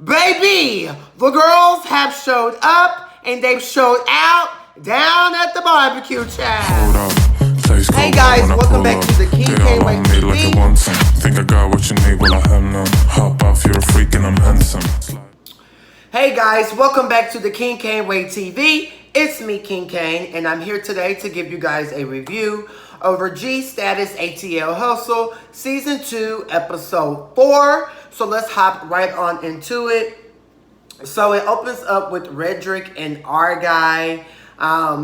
Baby, the girls have showed up and they've showed out down at the barbecue child. Hey guys, welcome back to the KingCainClothing69 TV. Think I got what you need, well I have none. Hop off, you're a freak and I'm handsome. Hey guys, welcome back to the KingCainClothing TV. It's me, King Cain, and I'm here today to give you guys a review over GSTATUS ATL HUSTLE Season 2, Episode 4. So let's hop right on into it. So it opens up with Redrick and Argyle.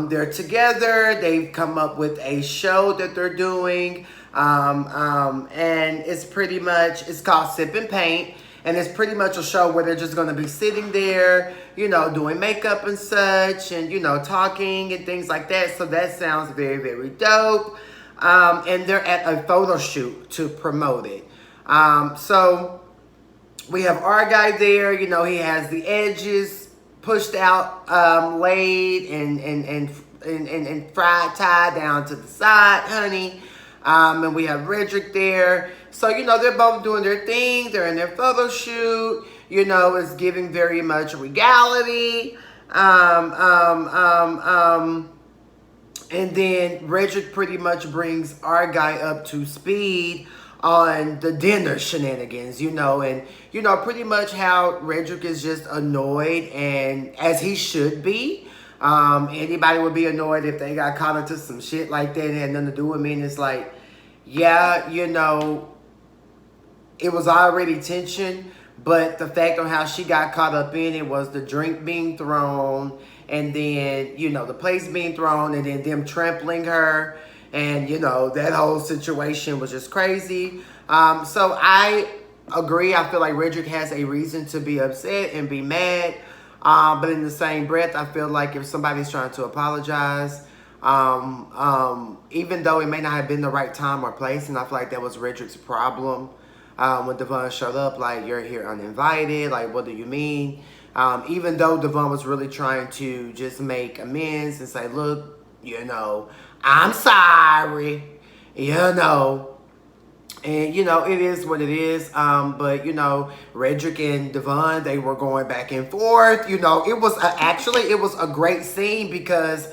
They're together. They've come up with a show that they're doing. And it's pretty much, it's called Sip and Paint. And it's pretty much a show where they're just going to be sitting there, you know, doing makeup and such, and, you know, talking and things like that. So that sounds very, very dope. And they're at a photo shoot to promote it. So we have Argyle there. You know, he has the edges pushed out, laid and fried tie down to the side, honey. And we have Redrick there. So, you know, they're both doing their thing. They're in their photo shoot. You know, it's giving very much regality. And then Redrick pretty much brings Argyle up to speed on the dinner shenanigans, you know. And, you know, pretty much how Redrick is just annoyed, and as he should be. Anybody would be annoyed if they got caught into some shit like that and had nothing to do with me. And it's like, yeah, you know, it was already tension, but the fact on how she got caught up in it was the drink being thrown, and then, you know, the plates being thrown, and then them trampling her, and, you know, that whole situation was just crazy. So I agree. I feel like Redrick has a reason to be upset and be mad. But in the same breath, I feel like if somebody's trying to apologize, even though it may not have been the right time or place, and I feel like that was Redrick's problem when Devon showed up, like, you're here uninvited, like, what do you mean? Even though Devon was really trying to just make amends and say, look, you know, I'm sorry, you know. And, you know, it is what it is. But, you know, Redrick and Devon, they were going back and forth. You know, it was actually a great scene because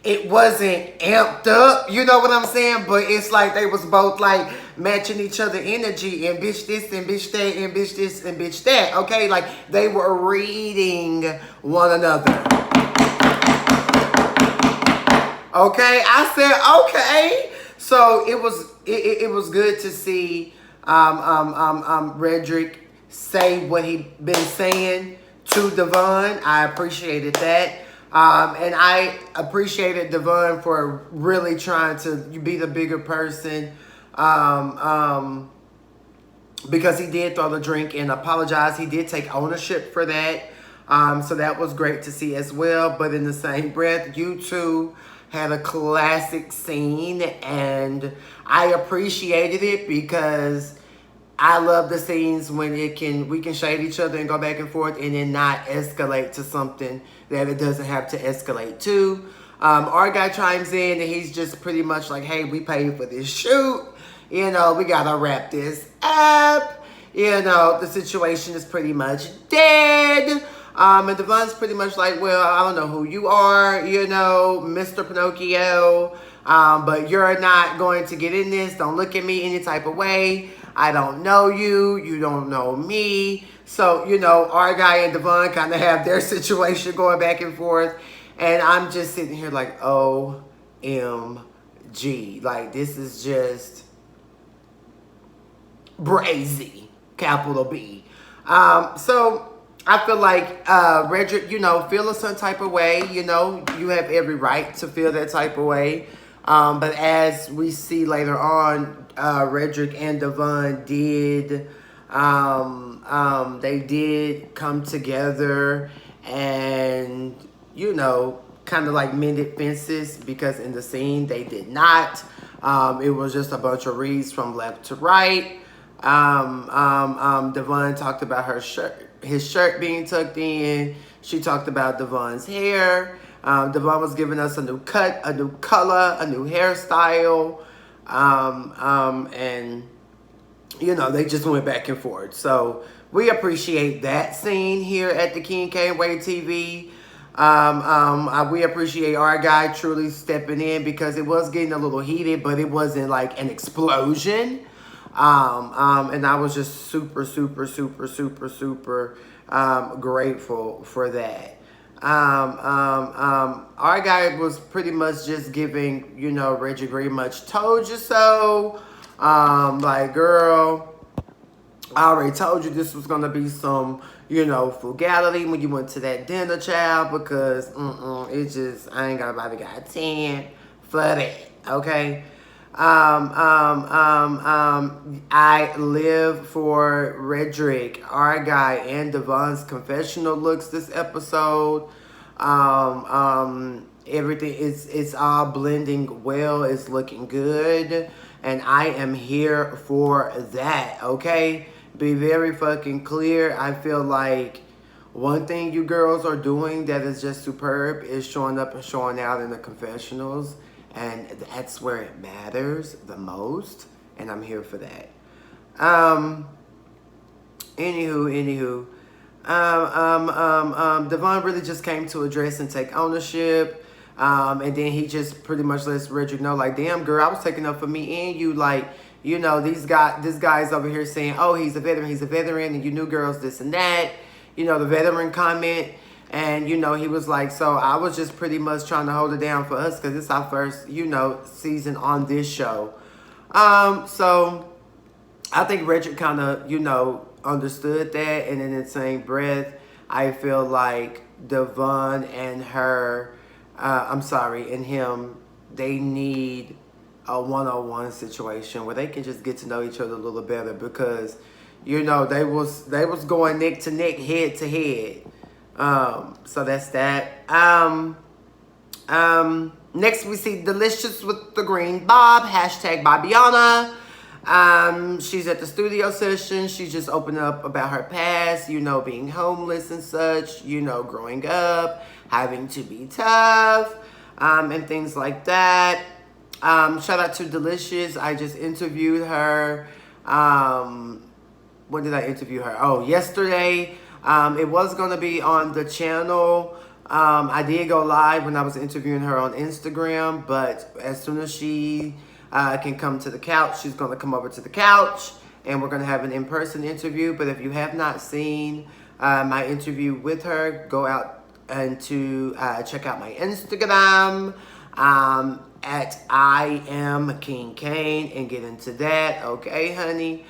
it wasn't amped up. You know what I'm saying? But it's like they was both like matching each other energy, and bitch this and bitch that and bitch this and bitch that. Okay? Like they were reading one another. Okay? I said, okay. So it was good to see Redrick say what he'd been saying to Devon. I appreciated that. And I appreciated Devon for really trying to be the bigger person. Because he did throw the drink and apologize. He did take ownership for that. So that was great to see as well. But in the same breath, you two had a classic scene, and I appreciated it because I love the scenes when we can shade each other and go back and forth and then not escalate to something that it doesn't have to escalate to. Argyle chimes in and he's just pretty much like, hey, we paid for this shoot. You know, we gotta wrap this up. You know, the situation is pretty much dead. And Devon's pretty much like, well, I don't know who you are, you know, Mr. Pinocchio, but you're not going to get in this. Don't look at me any type of way. I don't know you. You don't know me. So, you know, Argyle and Devon kind of have their situation going back and forth. And I'm just sitting here like, OMG. Like, this is just brazy, capital B. So I feel like Redrick, you know, feel a certain type of way. You know, you have every right to feel that type of way. But as we see later on, Redrick and Devon did, they did come together and, you know, kind of like mended fences, because in the scene they did not. It was just a bunch of reads from left to right. Devon talked about his shirt being tucked in. She talked about Devon's hair. Devon was giving us a new cut, a new color, a new hairstyle. And, you know, they just went back and forth. So we appreciate that scene here at the King Cain Way TV. We appreciate our guy truly stepping in because it was getting a little heated, but it wasn't like an explosion. And I was just super grateful for that. Our guy was pretty much just giving, you know, Reggie very much told you so. Like, girl, I already told you this was going to be some, you know, frugality when you went to that dinner, child, because it just, I ain't got about to got 10 for that, okay? I live for Redrick, our guy, and Devon's confessional looks this episode. Everything it's all blending well. It's looking good, and I am here for that. Okay, be very fucking clear. I feel like one thing you girls are doing that is just superb is showing up and showing out in the confessionals. And that's where it matters the most. And I'm here for that. Anywho. Devon really just came to address and take ownership. And then he just pretty much lets Redrick know, like, damn, girl, I was taking up for me and you. Like, you know, this guy's over here saying, oh, he's a veteran. And you new girls, this and that. You know, the veteran comment. And, you know, he was like, so I was just pretty much trying to hold it down for us because it's our first, you know, season on this show. So I think Richard kind of, you know, understood that. And in the same breath, I feel like Devon and her, and him, they need a one-on-one situation where they can just get to know each other a little better because, you know, they was going neck to neck, head to head. So that's that. Next we see Delicious with the Green Bob, hashtag Bobbiana. She's at the studio session. She's just opening up about her past, you know, being homeless and such, you know, growing up, having to be tough, and things like that. Shout out to Delicious. I just interviewed her. When did I interview her? Oh, yesterday. It was going to be on the channel. I did go live when I was interviewing her on Instagram, but as soon as she can come to the couch, she's going to come over to the couch, and we're going to have an in-person interview. But if you have not seen my interview with her, go out and to check out my Instagram at I am King Cain and get into that. Okay, honey.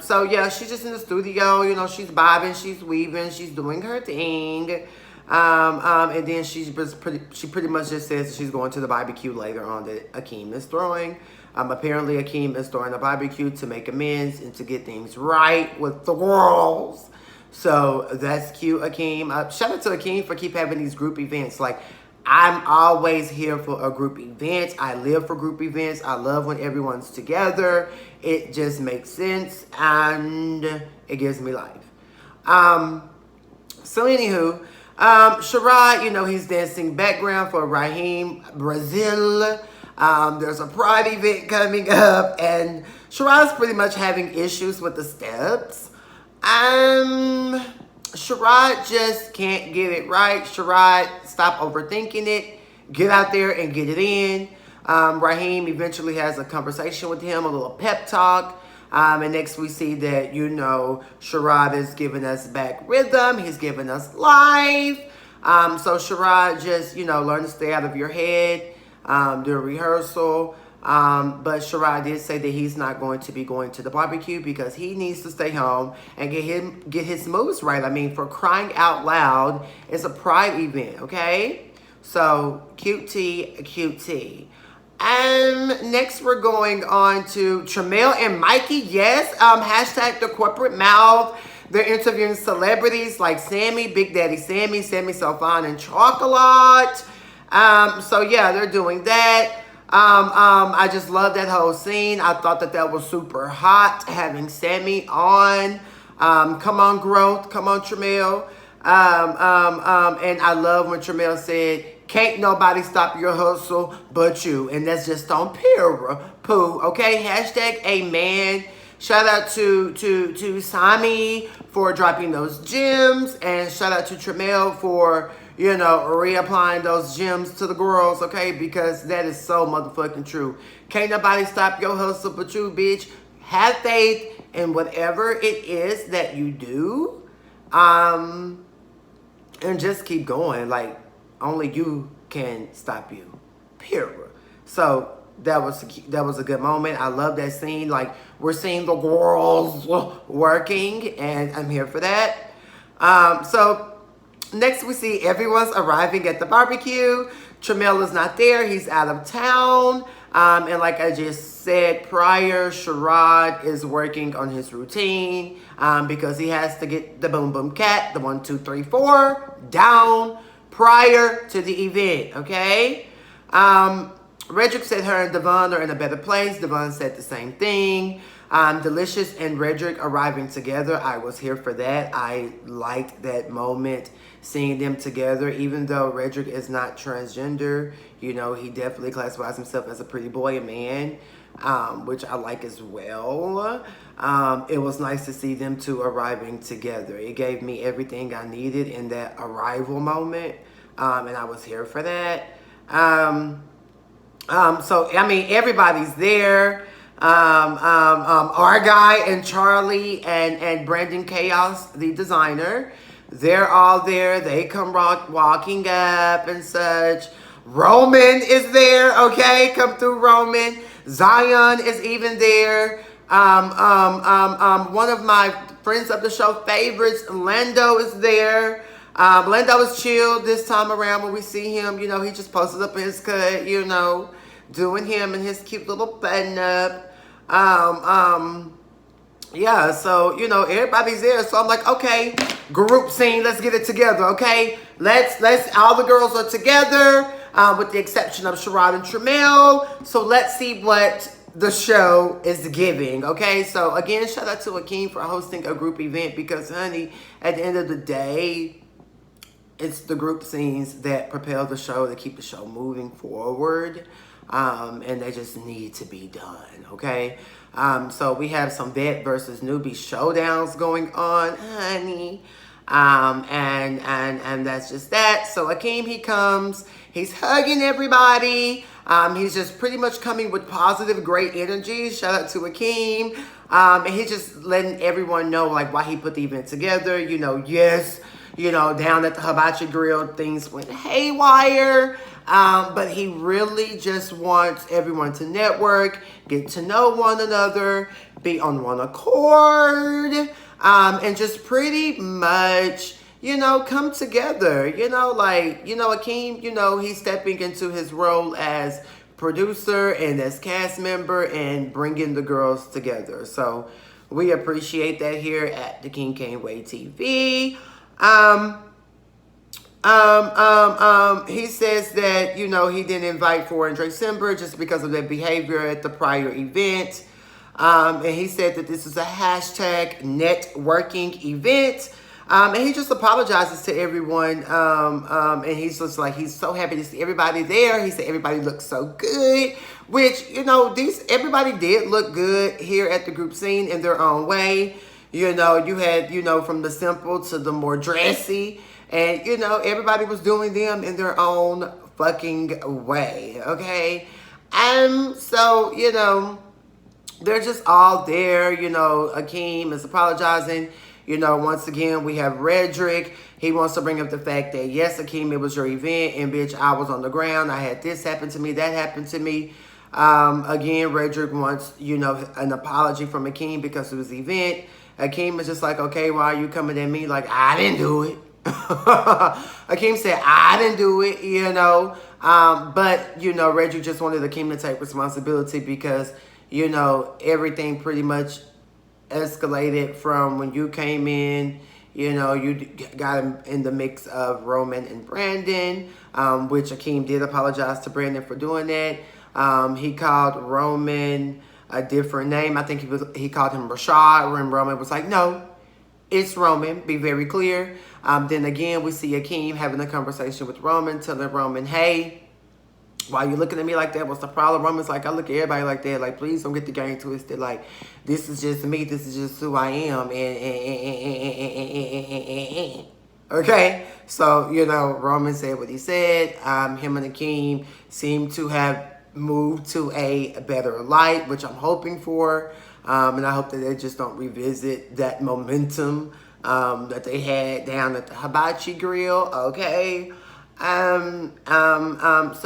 So yeah, she's just in the studio, you know, she's bobbing, she's weaving, she's doing her thing. And then she pretty much just says she's going to the barbecue later on that Akeem is throwing. Apparently Akeem is throwing a barbecue to make amends and to get things right with the girls. So that's cute, Akeem. Shout out to Akeem for keep having these group events. Like, I'm always here for a group event. I live for group events. I love when everyone's together. It just makes sense and it gives me life. So anywho, Sherrod, you know, he's dancing background for Raheem Brazil. There's a pride event coming up and Sherrod's pretty much having issues with the steps. Sherrod just can't get it right. Sherrod, stop overthinking it. Get out there and get it in. Raheem eventually has a conversation with him, a little pep talk. And next we see that, you know, Sherrod is giving us back rhythm. He's giving us life. So Sherrod just, you know, learn to stay out of your head during rehearsal. But Sherrod did say that he's not going to be going to the barbecue because he needs to stay home and get his moves right. I mean, for crying out loud, it's a pride event, okay? So, cute tea. Next we're going on to Tramel and Mikey. Yes, hashtag the corporate mouth. They're interviewing celebrities like Sammy, Big Daddy Sammy, Sammy Salfan, and Chocolate. So yeah, they're doing that. I just love that whole scene. I thought that was super hot, having Sammy on. Come on, Growth. Come on, Tramel. And I love when Tramel said, can't nobody stop your hustle but you. And that's just on PEERAH, okay? Hashtag amen Shout out to Sami for dropping those gems, and shout out to Tremel for, you know, reapplying those gems to the girls, okay? Because that is so motherfucking true. Can't nobody stop your hustle but you, bitch. Have faith in whatever it is that you do, and just keep going. Like, only you can stop you. PEERAH. So that was a good moment. I love that scene. Like, we're seeing the girls working, and I'm here for that. So next we see everyone's arriving at the barbecue. Tremel is not there. He's out of town. And like I just said prior, Sherrod is working on his routine because he has to get the boom boom cat, the 1, 2, 3, 4 down prior to the event, okay? Redrick said her and Devon are in a better place. Devon said the same thing. Delicious and Redrick arriving together. I was here for that. I liked that moment, seeing them together. Even though Redrick is not transgender, you know, he definitely classifies himself as a pretty boy, a man, which I like as well. It was nice to see them two arriving together. It gave me everything I needed in that arrival moment, and I was here for that. So, I mean, everybody's there. Our guy and Charlie and Brandon Chaos, the designer, they're all there. They come walking up and such. Roman is there, okay? Come through, Roman. Zion is even there. One of my friends of the show favorites, Lando, is there. Lando is chill this time around when we see him. You know, he just posted up his cut, you know, doing him and his cute little button up. Yeah, so, you know, everybody's there. So I'm like, okay, group scene, let's get it together, okay? Let's all the girls are together, with the exception of Sherrod and Tremel. So let's see what the show is giving, okay? So again, shout out to Cain for hosting a group event because, honey, at the end of the day, it's the group scenes that propel the show, that keep the show moving forward. And they just need to be done, okay? So we have some vet versus newbie showdowns going on, honey. And that's just that. So Akeem, he comes, he's hugging everybody. He's just pretty much coming with positive, great energy. Shout out to Akeem. And he's just letting everyone know, like, why he put the event together. You know, yes, you know, down at the Hibachi Grill, things went haywire. But he really just wants everyone to network, get to know one another, be on one accord, and just pretty much, you know, come together. You know, like, you know, Akeem, you know, he's stepping into his role as producer and as cast member and bringing the girls together. So we appreciate that here at the King Cain Way TV. He says that, you know, he didn't invite Ford and December just because of their behavior at the prior event. And he said that this is a hashtag networking event. And he just apologizes to everyone. And he's just like, he's so happy to see everybody there. He said everybody looks so good, which, you know, everybody did look good here at the group scene in their own way. You know, you had, you know, from the simple to the more dressy. And, you know, everybody was doing them in their own fucking way, okay? And so, you know, they're just all there. You know, Akeem is apologizing. You know, once again, we have Redrick. He wants to bring up the fact that, yes, Akeem, it was your event. And, bitch, I was on the ground. I had this happen to me. That happened to me. Again, Redrick wants, you know, an apology from Akeem because of his event. Akeem is just like, okay, why are you coming at me? Like, I didn't do it. Akeem said, I didn't do it, you know. But, you know, Reggie just wanted Akeem to take responsibility because, you know, everything pretty much escalated from when you came in. You know, you got him in the mix of Roman and Brandon, which Akeem did apologize to Brandon for doing that. He called Roman a different name. I think he called him Rashad, and Roman was like, no, it's Roman. Be very clear. Then again, we see Akeem having a conversation with Roman, telling Roman, hey, why you looking at me like that? What's the problem? Roman's like, I look at everybody like that. Like, please don't get the game twisted. Like, this is just me. This is just who I am. Okay? So, you know, Roman said what he said. Him and Akeem seem to have moved to a better light, which I'm hoping for. And I hope that they just don't revisit that momentum that they had down at the Hibachi Grill. Okay? So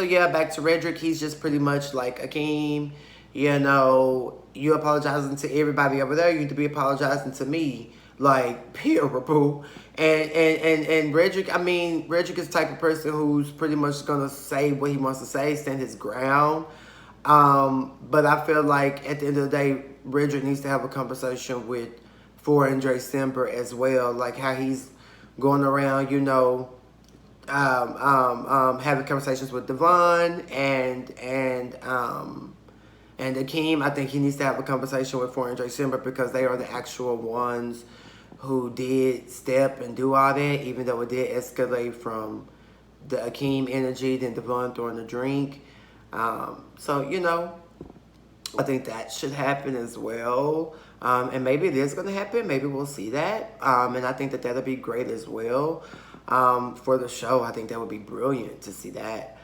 yeah, back to Redrick. He's just pretty much like Akeem, you know, you apologizing to everybody over there. You need to be apologizing to me, like, PEERAH. And Redrick, I mean, Redrick is the type of person who's pretty much gonna say what he wants to say, stand his ground. But I feel like at the end of the day, Redrick needs to have a conversation with Andre Simber as well, like how he's going around, you know, having conversations with Devon and Akeem. I think he needs to have a conversation with Andre Simber because they are the actual ones who did step and do all that, even though it did escalate from the Akeem energy, then Devon throwing the drink. So, you know, I think that should happen as well. And maybe it is going to happen. Maybe we'll see that. And I think that that'll be great as well. For the show, I think that would be brilliant to see that.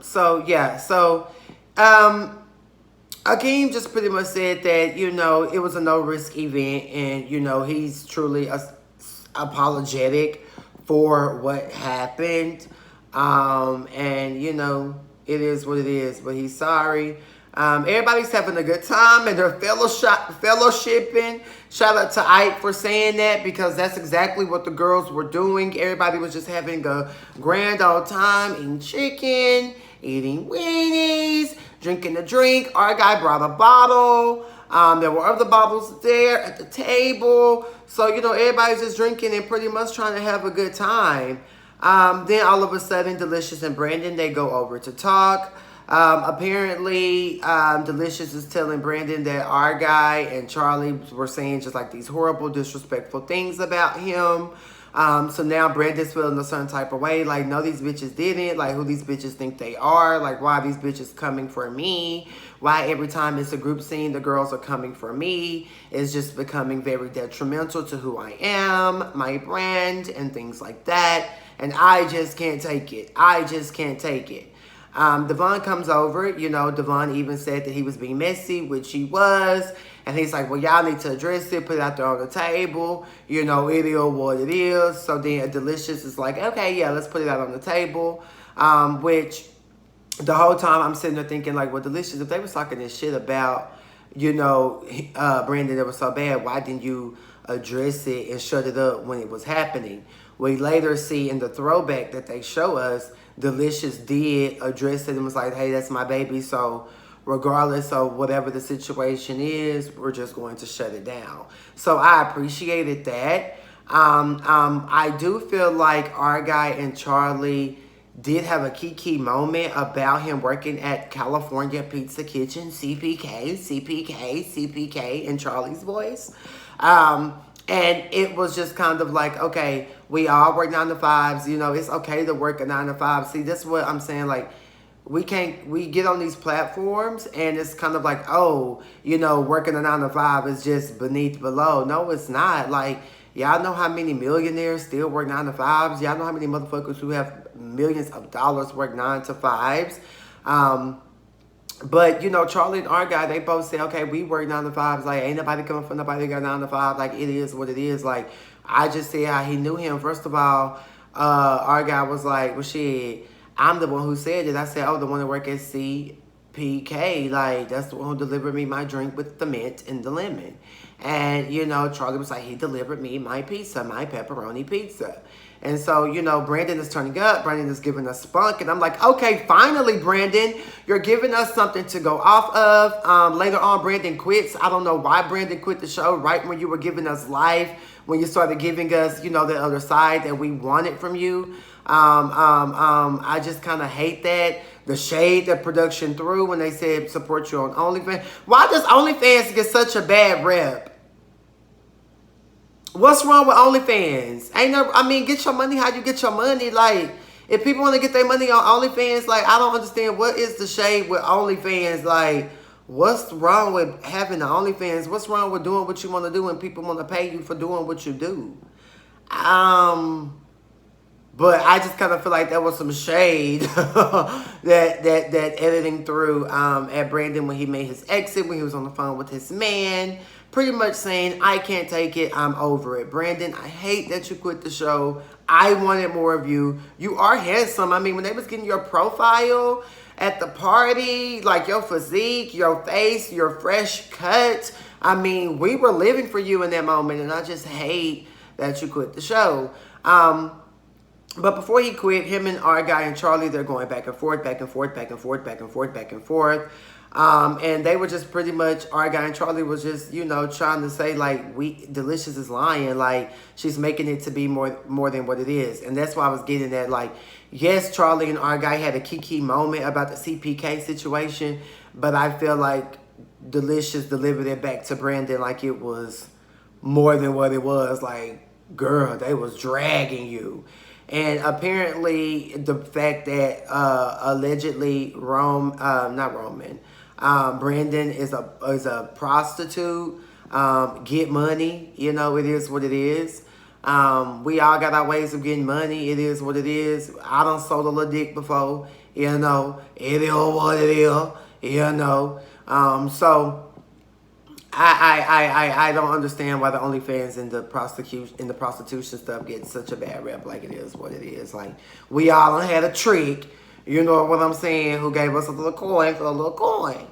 So yeah, so Akeem just pretty much said that, you know, it was a no-risk event, and, you know, he's truly apologetic for what happened. And, you know, it is what it is, but he's sorry. Everybody's having a good time and they're fellowshipping. Shout out to Ike for saying that, because that's exactly what the girls were doing. Everybody was just having a grand old time, eating chicken, eating weenies, drinking a drink. Our guy brought a bottle. There were other bottles there at the table. So, you know, everybody's just drinking and pretty much trying to have a good time. Then all of a sudden, Delicious and Brandon, they go over to talk. Apparently, Delicious is telling Brandon that our guy and Charlie were saying just like these horrible, disrespectful things about him. So now Brandon's feeling a certain type of way. Like, no, these bitches didn't. Like, who these bitches think they are. Like, why are these bitches coming for me? Why every time it's a group scene, the girls are coming for me? It's just becoming very detrimental to who I am, my brand, and things like that. And I just can't take it. I just can't take it. Devon comes over, you know, Devon even said that he was being messy, which he was, and he's like, well, y'all need to address it, put it out there on the table, you know, it is what it is. So then Delicious is like, okay, yeah, let's put it out on the table, which the whole time I'm sitting there thinking, like, well, Delicious, if they was talking this shit about, you know, Brandon, that was so bad, why didn't you address it and shut it up when it was happening? We later see in the throwback that they show us, Delicious did address it and was like, hey, that's my baby, so regardless of whatever the situation is, we're just going to shut it down. So I appreciated that. I do feel like our guy and Charlie did have a key moment about him working at California Pizza Kitchen, CPK, in Charlie's voice. And it was just kind of like, okay, we all work 9 to 5s. You know, it's okay to work a 9 to 5. See, that's what I'm saying. Like, we get on these platforms and it's kind of like, oh, you know, working a 9 to 5 is just below. No, it's not. Like, y'all know how many millionaires still work 9 to 5s? Y'all know how many motherfuckers who have millions of dollars work 9 to 5s? But, you know, Charlie and our guy, they both say, okay, we work 9 to 5s. Like, ain't nobody coming for nobody that got 9 to 5. Like, it is what it is. Like, I just said how he knew him. First of all, our guy was like, well, shit, I'm the one who said it. I said, oh, the one that work at CPK. Like, that's the one who delivered me my drink with the mint and the lemon. And, you know, Charlie was like, he delivered me my pizza, my pepperoni pizza. And so, you know, Brandon is turning up. Brandon is giving us spunk. And I'm like, okay, finally, Brandon, you're giving us something to go off of. Later on, Brandon quits. I don't know why Brandon quit the show right when you were giving us life, when you started giving us, you know, the other side that we wanted from you. I just kind of hate that. The shade that production threw when they said support you on OnlyFans. Why does OnlyFans get such a bad rep? What's wrong with OnlyFans? Ain't no, I mean, get your money how you get your money. Like, if people want to get their money on OnlyFans, like, I don't understand what is the shade with OnlyFans. Like, what's wrong with having the OnlyFans? What's wrong with doing what you want to do and people want to pay you for doing what you do? But I just kind of feel like there was some shade that editing through at Brandon when he made his exit, when he was on the phone with his man, pretty much saying, I can't take it, I'm over it. Brandon, I hate that you quit the show. I wanted more of you. You are handsome. I mean, when they was getting your profile at the party, like your physique, your face, your fresh cut, I mean, we were living for you in that moment, and I just hate that you quit the show. But before he quit, him and our guy and Charlie, they're going back and forth, back and forth, back and forth, back and forth, back and forth. And they were just pretty much, our guy and Charlie was just, you know, trying to say, like, Delicious is lying. Like, she's making it to be more than what it is. And that's why I was getting at, like, yes, Charlie and our guy had a key moment about the CPK situation. But I feel like Delicious delivered it back to Brandon like it was more than what it was. Like, girl, they was dragging you. And apparently the fact that allegedly Brandon is a prostitute, get money, you know, it is what it is. We all got our ways of getting money. It is what it is. I done sold a little dick before, you know, it is what it is, you know. So I don't understand why the OnlyFans and the prostitution stuff gets such a bad rep. Like, it is what it is. Like, we all had a trick, you know what I'm saying, who gave us a little coin for a little coin.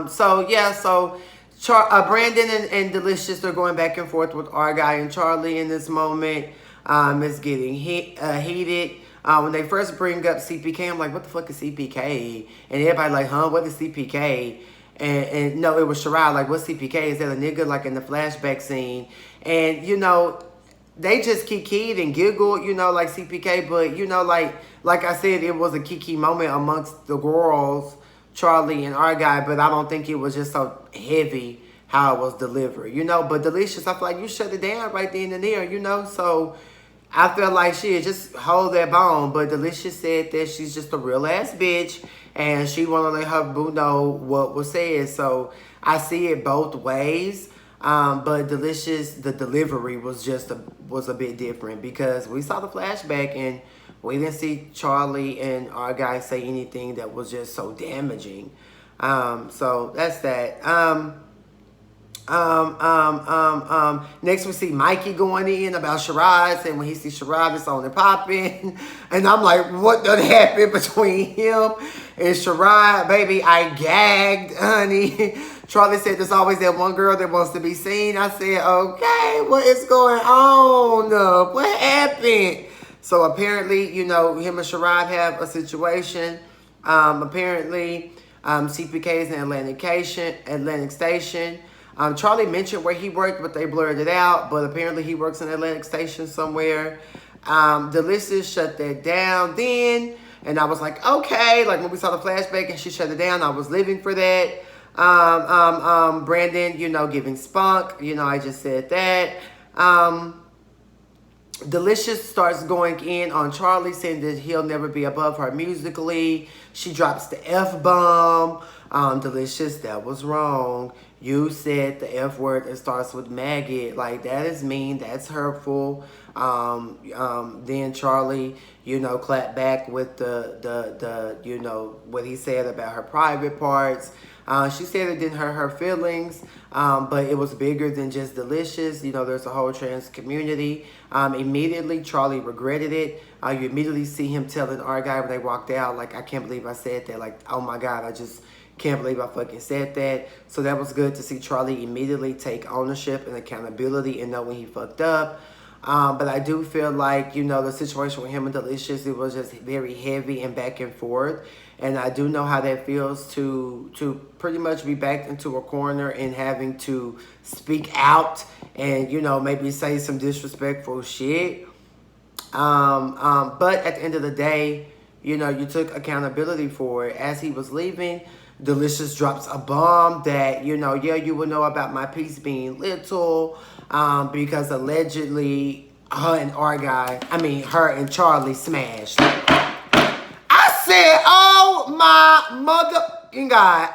So yeah, so Brandon and Delicious are going back and forth with our guy and Charlie in this moment. It's getting heated. When they first bring up CPK, I'm like, what the fuck is CPK? And everybody like, huh, what is CPK? And no, it was Shirai, like, what's CPK? Is that a nigga, like, in the flashback scene? And, you know, they just kikied and giggled, you know, like CPK. But, you know, like I said, it was a kiki moment amongst the girls, Charlie and our guy. But I don't think it was just so heavy how it was delivered, you know. But Delicious, I feel like you shut it down right then and there, you know. So I feel like she just hold that bone. But Delicious said that she's just a real ass bitch and she want to let her boo know what was said. So I see it both ways. But Delicious, the delivery was just was a bit different because we saw the flashback and we didn't see Charlie and our guy say anything that was just so damaging. So that's that. Next we see Mikey going in about Shirai, and when he sees Shirai, it's on and popping. And I'm like, what done happened between him and Shirai? Baby, I gagged, honey. Charlie said there's always that one girl that wants to be seen. I said, okay, what is going on? What happened? So apparently, you know, him and Shirai have a situation. Apparently, CPK is in Atlantic Station. Charlie mentioned where he worked, but they blurred it out. But apparently he works in Atlantic Station somewhere. Delicious shut that down then. And I was like, okay. Like when we saw the flashback and she shut it down, I was living for that. Brandon, you know, giving spunk. You know, I just said that. Delicious starts going in on Charlie, saying that he'll never be above her musically. She drops the F-bomb. Delicious, that was wrong. You said the F word that starts with maggot. Like, that is mean. That's hurtful. Then Charlie, you know, clapped back with the you know, what he said about her private parts. She said it didn't hurt her feelings, but it was bigger than just Delicious. You know, there's a whole trans community. Immediately, Charlie regretted it. You immediately see him telling our guy when they walked out, like, I can't believe I said that. Like, oh my God, I just can't believe I fucking said that. So that was good to see Charlie immediately take ownership and accountability and know when he fucked up. But I do feel like, you know, the situation with him and Delicious, it was just very heavy and back and forth. And I do know how that feels to pretty much be backed into a corner and having to speak out and, you know, maybe say some disrespectful shit. But at the end of the day, You know, you took accountability for it. As he was leaving, Delicious drops a bomb that, you know, yeah, you will know about my piece being little, because allegedly her and Charlie smashed. I said, oh my mother God,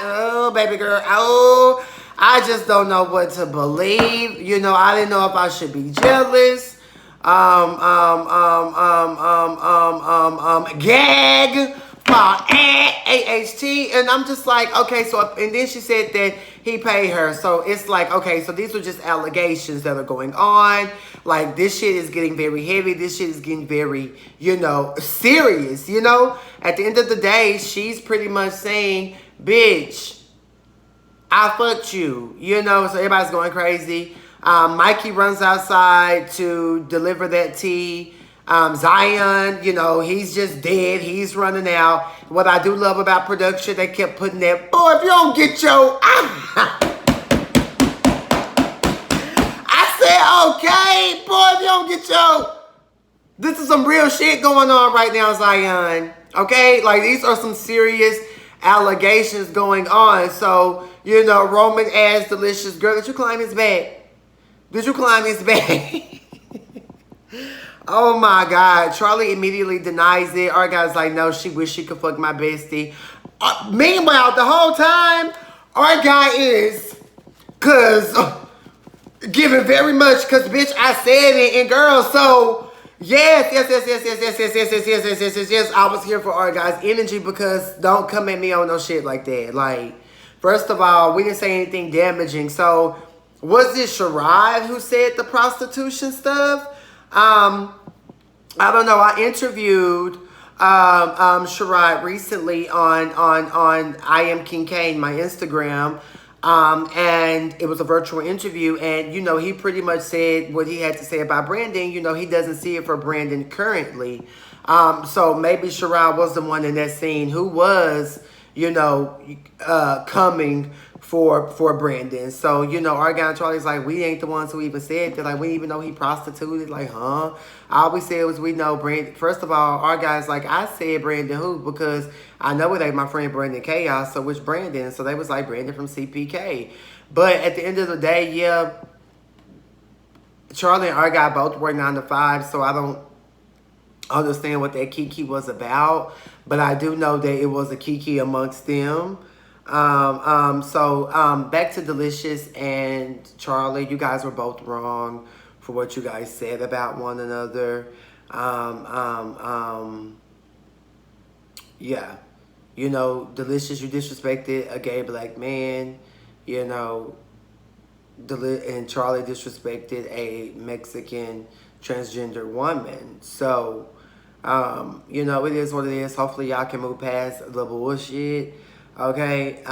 oh baby girl, oh, I just don't know what to believe. You know, I didn't know if I should be jealous. Gag for AHT, and I'm just like, okay, so, and then she said that he paid her, so it's like, okay, so these were just allegations that are going on. Like, this shit is getting very heavy. This shit is getting very, you know, serious, you know? At the end of the day, she's pretty much saying, bitch, I fucked you, you know? So everybody's going crazy. Mikey runs outside to deliver that tea. Zion, you know, he's just dead. He's running out. What I do love about production, they kept putting that, boy, if you don't get your... I said, okay, boy, if you don't get your... This is some real shit going on right now, Zion. Okay? Like, these are some serious allegations going on. So, you know, Roman asked Delicious, girl, did you climb his back? Did you climb his back? Oh my God. Charlie immediately denies it. Our guy's like, no, she wish she could fuck my bestie. Meanwhile, the whole time, our guy is, giving very much, bitch, I said it. And girl, so, yes. I was here for our guy's energy, because don't come at me on no shit like that. Like, first of all, we didn't say anything damaging. So, was it Sherrod who said the prostitution stuff? I don't know. I interviewed Sherrod recently on I Am King my Instagram, and it was a virtual interview, and you know, he pretty much said what he had to say about Brandon. You know, he doesn't see it for Brandon currently. So maybe Sherrod was the one in that scene who was, you know, coming for Brandon. So, you know, our guy Charlie's like, we ain't the ones who even said that. Like, we didn't even know he prostituted. Like, huh? All we said was, we know Brandon. First of all, our guy's like, I said Brandon who? Because I know it ain't my friend Brandon Chaos. So which Brandon? So they was like, Brandon from CPK. But at the end of the day, yeah, Charlie and our guy both work 9 to 5. So I don't understand what that kiki was about. But I do know that it was a kiki amongst them. So back to Delicious and Charlie. You guys were both wrong for what you guys said about one another. Yeah. You know, Delicious, you disrespected a gay black man. You know, and Charlie disrespected a Mexican transgender woman. So, you know, it is what it is. Hopefully y'all can move past the bullshit. Okay,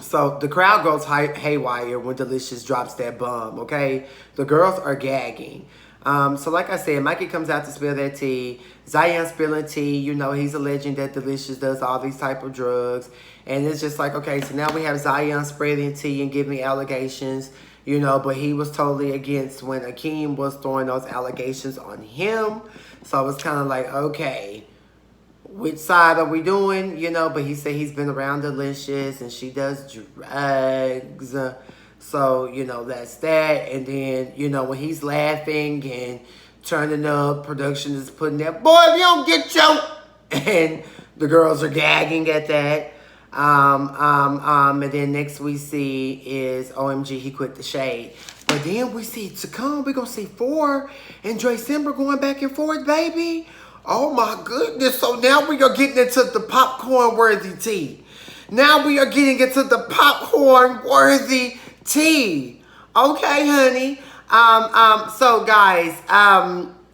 so the crowd goes haywire when Delicious drops that bomb, okay? The girls are gagging. So like I said, Mikey comes out to spill that tea. Zion spilling tea. You know, he's alleging that Delicious does all these type of drugs. And it's just like, okay, so now we have Zion spreading tea and giving allegations, you know, but he was totally against when Akeem was throwing those allegations on him. So it's kind of like, okay, which side are we doing, you know? But he said he's been around Delicious and she does drugs. So, you know, that's that. And then, you know, when he's laughing and turning up, production is putting that, boy, if you don't get your... And the girls are gagging at that. And then next we see is, OMG, he quit the shade. But then we see to come, we're going to see 4 and Dre Simber going back and forth, baby. Oh my goodness. So now we are getting into the popcorn-worthy tea. Now we are getting into the popcorn-worthy tea. Okay, honey. So guys,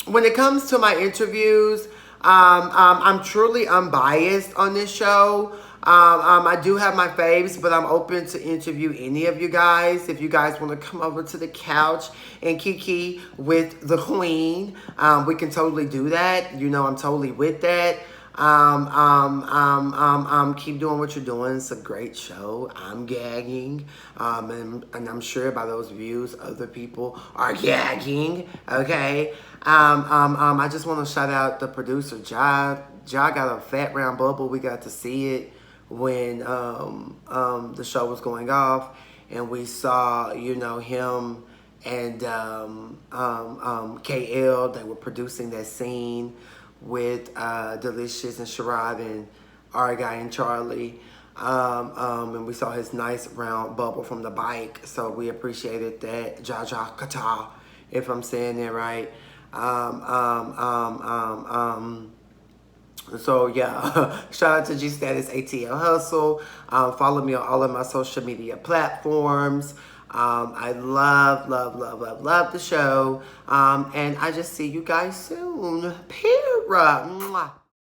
when it comes to my interviews, I'm truly unbiased on this show. I do have my faves, but I'm open to interview any of you guys. If you guys want to come over to the couch and kiki with the queen, we can totally do that. You know, I'm totally with that. Keep doing what you're doing. It's a great show. I'm gagging. And I'm sure by those views, other people are gagging. Okay. I just want to shout out the producer, Ja. Ja got a fat round bubble. We got to see it when the show was going off, and we saw, you know, him and KL. They were producing that scene with Delicious and Sharad and our guy and Charlie. And we saw his nice round bubble from the bike, so we appreciated that. Ja Kata, if I'm saying that right. So yeah, shout out to GSTATUS ATL Hustle. Follow me on all of my social media platforms. I love the show. And I just see you guys soon. PEERAH. Mwah.